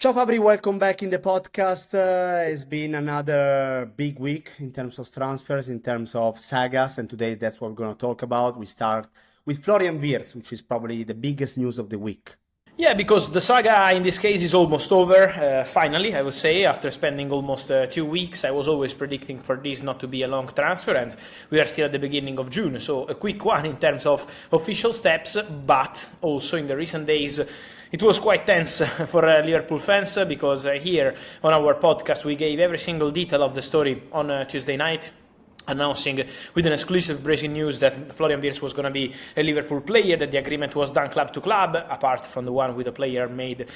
Ciao Fabri, welcome back in the podcast. It's been another big week in terms of transfers, in terms of sagas, and today that's what we're going to talk about. We start with Florian Wirtz, which is probably the biggest news of the week. Yeah, because the saga in this case is almost over, finally, I would say, after spending almost 2 weeks. I was always predicting for this not to be a long transfer, and we are still at the beginning of June, so a quick one in terms of official steps, but also in the recent days it was quite tense for Liverpool fans because here on our podcast we gave every single detail of the story on Tuesday night, announcing with an exclusive breaking news that Florian Wirtz was going to be a Liverpool player, that the agreement was done club to club, apart from the one with the player made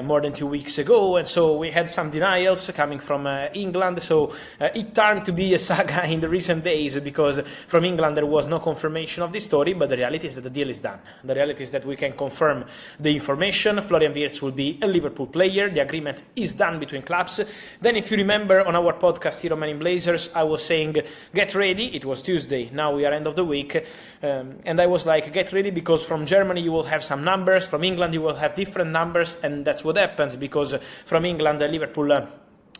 more than 2 weeks ago. And so we had some denials coming from England, so it turned to be a saga in the recent days because from England there was no confirmation of this story, but the reality is that the deal is done. The reality is that we can confirm the information. Florian Wirtz will be a Liverpool player. The agreement is done between clubs. Then if you remember on our podcast here on Men in Blazers, I was saying get ready. It was Tuesday, now we are end of the week, and I was like, get ready, because from Germany you will have some numbers, from England you will have different numbers, and that's what happens, because from England Liverpool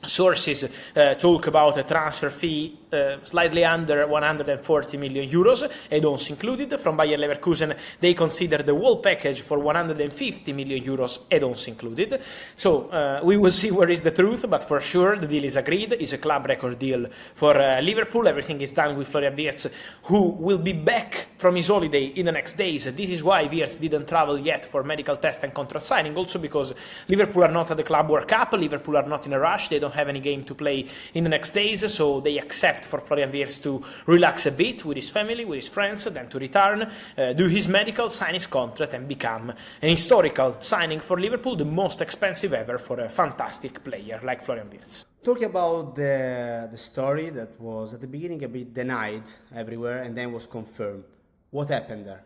sources talk about a transfer fee slightly under 140 million euros, add-ons included. From Bayer Leverkusen, they consider the whole package for 150 million euros, add-ons included. So we will see where is the truth, but for sure the deal is agreed. It's a club record deal for Liverpool. Everything is done with Florian Wirtz, who will be back from his holiday in the next days. This is why Wirtz didn't travel yet for medical test and contract signing, also because Liverpool are not at the Club World Cup. Liverpool are not in a rush. They don't have any game to play in the next days, so they accept for Florian Wirtz to relax a bit with his family, with his friends, then to return, do his medical, sign his contract, and become an historical signing for Liverpool, the most expensive ever for a fantastic player like Florian Wirtz. Talking about the story that was at the beginning a bit denied everywhere and then was confirmed. What happened there?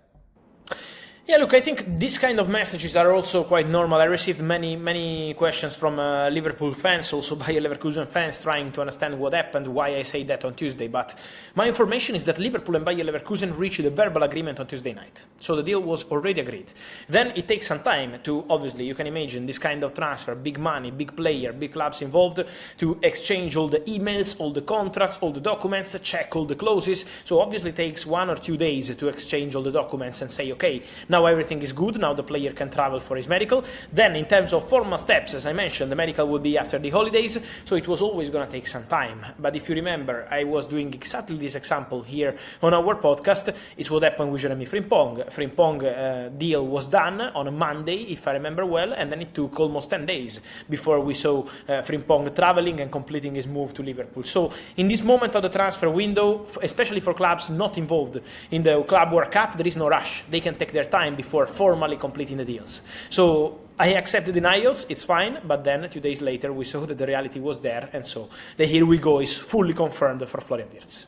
Yeah, look, I think these kind of messages are also quite normal. I received many questions from Liverpool fans, also Bayer Leverkusen fans, trying to understand what happened, why I say that on Tuesday. But my information is that Liverpool and Bayer Leverkusen reached a verbal agreement on Tuesday night. So the deal was already agreed. Then it takes some time to, obviously, you can imagine this kind of transfer, big money, big player, big clubs involved, to exchange all the emails, all the contracts, all the documents, check all the clauses. So obviously it takes 1 or 2 days to exchange all the documents and say, okay, now everything is good, now the player can travel for his medical. Then in terms of formal steps, as I mentioned, the medical will be after the holidays, so it was always going to take some time. But if you remember, I was doing exactly this example here on our podcast. It's what happened with Jeremy Frimpong. Frimpong deal was done on a Monday, if I remember well, and then it took almost 10 days before we saw Frimpong traveling and completing his move to Liverpool. So in this moment of the transfer window, especially for clubs not involved in the Club World Cup, there is no rush. They can take their time before formally completing the deals. So I accepted denials, it's fine, but then 2 days later we saw that the reality was there, and so the here we go is fully confirmed for Florian Wirtz.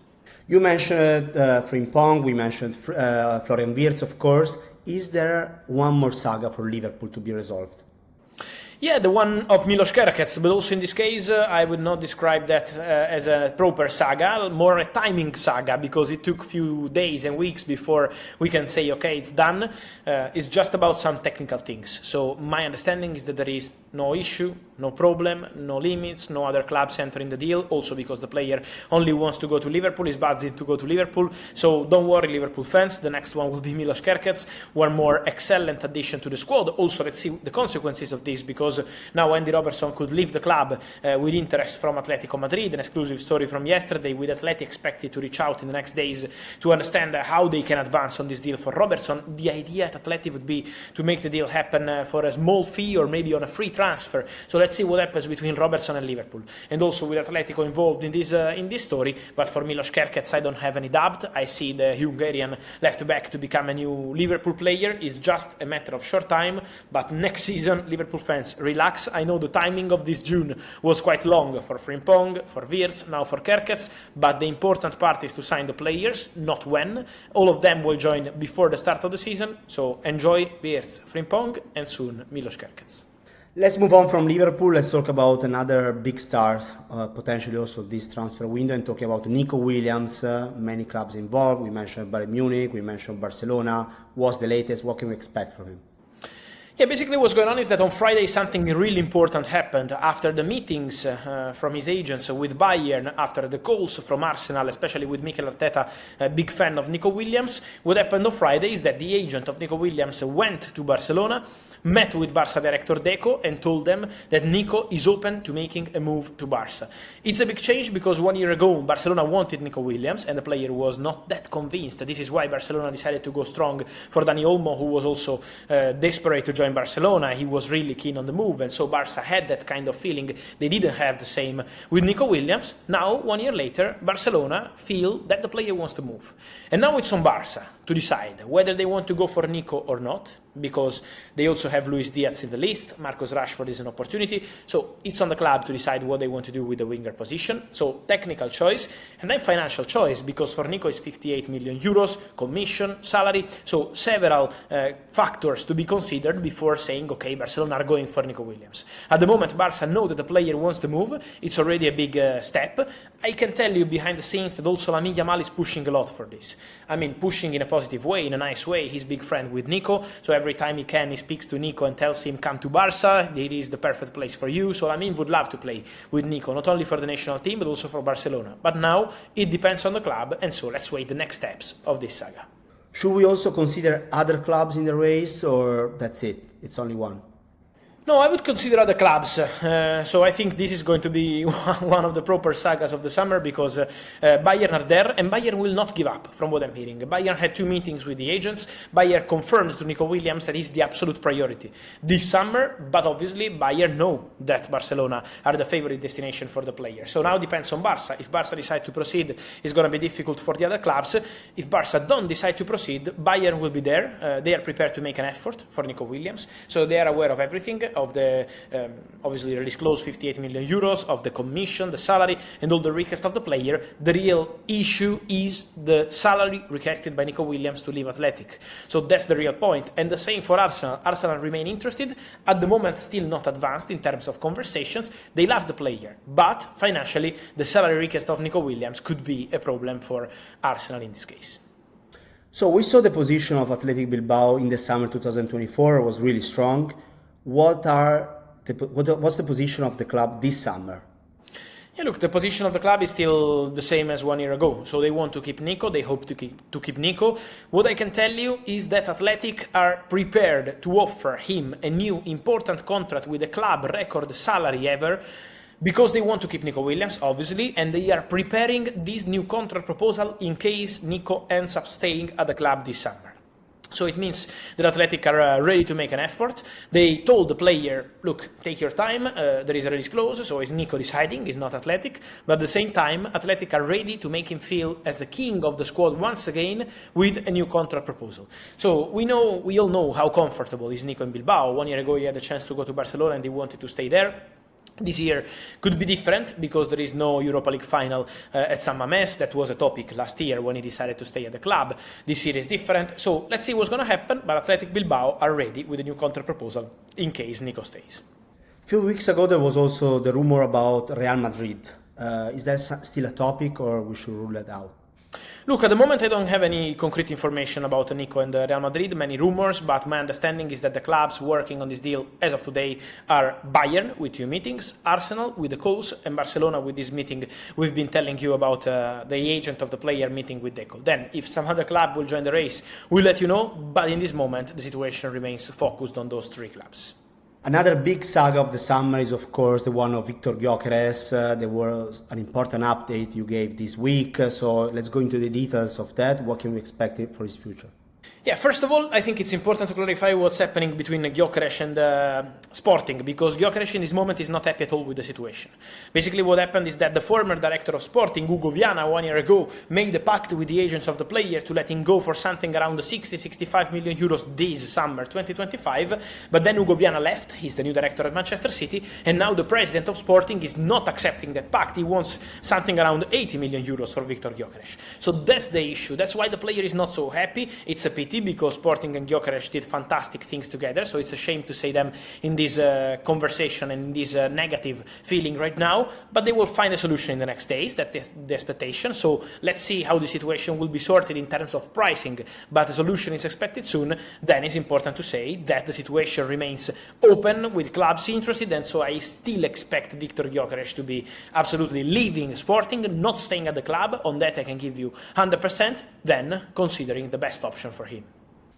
You mentioned Frimpong, we mentioned Florian Wirtz, of course. Is there one more saga for Liverpool to be resolved? Yeah, the one of Milos Kerkez, but also in this case, I would not describe that as a proper saga, more a timing saga, because it took few days and weeks before we can say, okay, it's done. It's just about some technical things. So my understanding is that there is no issue, no problem, no limits, no other clubs entering the deal, also because the player only wants to go to Liverpool, is buzzing to go to Liverpool. So don't worry, Liverpool fans, the next one will be Milos Kerkez, one more excellent addition to the squad. Also, let's see the consequences of this, because now Andy Robertson could leave the club with interest from Atletico Madrid, an exclusive story from yesterday, with Atleti expected to reach out in the next days to understand how they can advance on this deal for Robertson. The idea at Atleti would be to make the deal happen for a small fee or maybe on a free transfer. So let's see what happens between Robertson and Liverpool, and also with Atletico involved in this story. But for Milos Kerkez, I don't have any doubt. I see the Hungarian left back to become a new Liverpool player. It's just a matter of short time, but next season, Liverpool fans, relax. I know the timing of this June was quite long for Frimpong, for Wirtz, now for Kerkez, but the important part is to sign the players, not when. All of them will join before the start of the season, so enjoy Wirtz, Frimpong, and soon Milos Kerkez. Let's move on from Liverpool. Let's talk about another big star, potentially also this transfer window, and talking about Nico Williams. Many clubs involved. We mentioned Bayern Munich, we mentioned Barcelona. What's the latest? What can we expect from him? Yeah, basically what's going on is that on Friday something really important happened after the meetings from his agents with Bayern, after the calls from Arsenal, especially with Mikel Arteta, a big fan of Nico Williams. What happened on Friday is that the agent of Nico Williams went to Barcelona, met with Barca director Deco and told them that Nico is open to making a move to Barca. It's a big change because 1 year ago Barcelona wanted Nico Williams and the player was not that convinced. This is why Barcelona decided to go strong for Dani Olmo, who was also desperate to join Barcelona. He was really keen on the move, and so Barca had that kind of feeling. They didn't have the same with Nico Williams. Now, 1 year later, Barcelona feel that the player wants to move. And now it's on Barca to decide whether they want to go for Nico or not, because they also have Luis Diaz in the list. Marcus Rashford is an opportunity. So it's on the club to decide what they want to do with the winger position. So technical choice, and then financial choice, because for Nico it's 58 million euros, commission, salary. So several factors to be considered before saying, okay, Barcelona are going for Nico Williams. At the moment, Barca know that the player wants to move. It's already a big step. I can tell you behind the scenes that also Lamine Yamal is pushing a lot for this. I mean, pushing in a positive way, in a nice way. He's big friend with Nico, so every time he can, he speaks to Nico and tells him, come to Barca, it is the perfect place for you. So Lamine would love to play with Nico, not only for the national team, but also for Barcelona. But now, it depends on the club, and so let's wait the next steps of this saga. Should we also consider other clubs in the race, or that's it? It's only one? No, I would consider other clubs. So I think this is going to be one of the proper sagas of the summer, because Bayern are there, and Bayern will not give up, from what I'm hearing. Bayern had 2 meetings with the agents. Bayern confirmed to Nico Williams that he's the absolute priority this summer, but obviously Bayern know that Barcelona are the favorite destination for the player. So now it depends on Barca. If Barca decide to proceed, it's going to be difficult for the other clubs. If Barca don't decide to proceed, Bayern will be there. They are prepared to make an effort for Nico Williams, so they are aware of everything, of the obviously release clause, 58 million euros, of the commission, the salary, and all the request of the player. The real issue is the salary requested by Nico Williams to leave Athletic. So that's the real point. And the same for Arsenal. Arsenal remain interested. At the moment, still not advanced in terms of conversations. They love the player, but financially, the salary request of Nico Williams could be a problem for Arsenal in this case. So we saw the position of Athletic Bilbao in the summer 2024 was really strong. What's the position of the club this summer? Yeah, look, the position of the club is still the same as 1 year ago. So they want to keep Nico, they hope to keep Nico. What I can tell you is that Athletic are prepared to offer him a new important contract with a club record salary ever, because they want to keep Nico Williams, obviously, and they are preparing this new contract proposal in case Nico ends up staying at the club this summer. So it means that Athletic are ready to make an effort. They told the player, look, take your time, there is a release clause, so it's Nico deciding, it's not Athletic. But at the same time, Athletic are ready to make him feel as the king of the squad once again with a new contract proposal. So we all know how comfortable is Nico in Bilbao. 1 year ago he had the chance to go to Barcelona and he wanted to stay there. This year could be different because there is no Europa League final at San Mamés. That was a topic last year when he decided to stay at the club. This year is different. So let's see what's going to happen. But Athletic Bilbao are ready with a new contract proposal in case Nico stays. A few weeks ago, there was also the rumor about Real Madrid. Is that still a topic, or we should rule it out? Look, at the moment I don't have any concrete information about Nico and Real Madrid, many rumors, but my understanding is that the clubs working on this deal as of today are Bayern with 2 meetings, Arsenal with the calls, and Barcelona with this meeting we've been telling you about, the agent of the player meeting with Deco. Then, if some other club will join the race, we'll let you know, but in this moment the situation remains focused on those 3 clubs. Another big saga of the summer is, of course, the one of Viktor Gyökeres. There was an important update you gave this week, so let's go into the details of that. What can we expect for his future? Yeah, first of all, I think it's important to clarify what's happening between Gyökeres and Sporting, because Gyökeres in this moment is not happy at all with the situation. Basically, what happened is that the former director of Sporting, Hugo Viana, 1 year ago, made a pact with the agents of the player to let him go for something around 60-65 million euros this summer 2025, but then Hugo Viana left, he's the new director at Manchester City, and now the president of Sporting is not accepting that pact. He wants something around 80 million euros for Viktor Gyökeres. So that's the issue. That's why the player is not so happy. It's a pity. possibility because Sporting and Gyökeres did fantastic things together, so it's a shame to say them in this conversation and in this negative feeling right now, but they will find a solution in the next days. That is the expectation. So let's see how the situation will be sorted in terms of pricing, but the solution is expected soon. Then it's important to say that the situation remains open with clubs interested, and so I still expect Viktor Gyökeres to be absolutely leaving Sporting, not staying at the club. On that I can give you 100%, then considering the best option for him.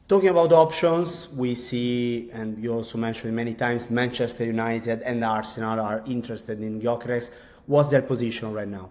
Talking about options, we see, and you also mentioned many times, Manchester United and Arsenal are interested in Gyökeres. What's their position right now?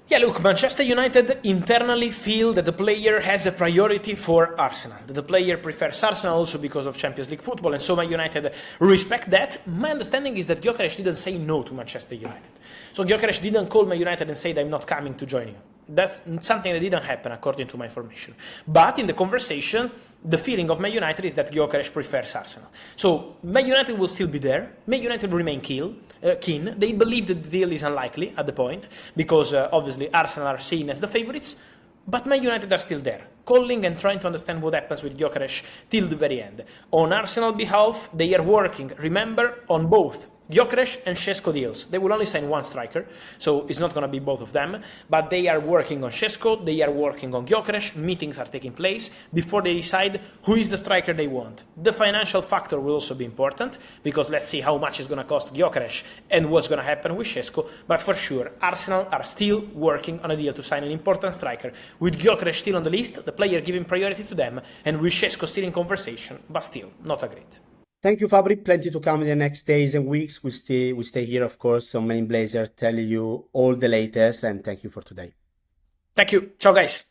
Yeah, look, Manchester United internally feel that the player has a priority for Arsenal. That the player prefers Arsenal also because of Champions League football, and so Man United respect that. My understanding is that Gyökeres didn't say no to Manchester United. So Gyökeres didn't call Man United and say, I'm not coming to join you. That's something that didn't happen according to my information. But in the conversation, the feeling of Man United is that Gyökeres prefers Arsenal. So Man United will still be there. Man United remain keen. They believe that the deal is unlikely at the point because obviously Arsenal are seen as the favourites. But Man United are still there, calling and trying to understand what happens with Gyökeres till the very end. On Arsenal behalf, they are working, remember, on both Gyökeres and Sesko deals. They will only sign one striker, so it's not going to be both of them, but they are working on Sesko, they are working on Gyökeres, meetings are taking place before they decide who is the striker they want. The financial factor will also be important, because let's see how much it's going to cost Gyökeres and what's going to happen with Sesko, but for sure, Arsenal are still working on a deal to sign an important striker, with Gyökeres still on the list, the player giving priority to them, and with Sesko still in conversation, but still not agreed. Thank you, Fabri. Plenty to come in the next days and weeks. We stay here, of course, on Men in Blazers, telling you all the latest, and thank you for today. Thank you. Ciao, guys.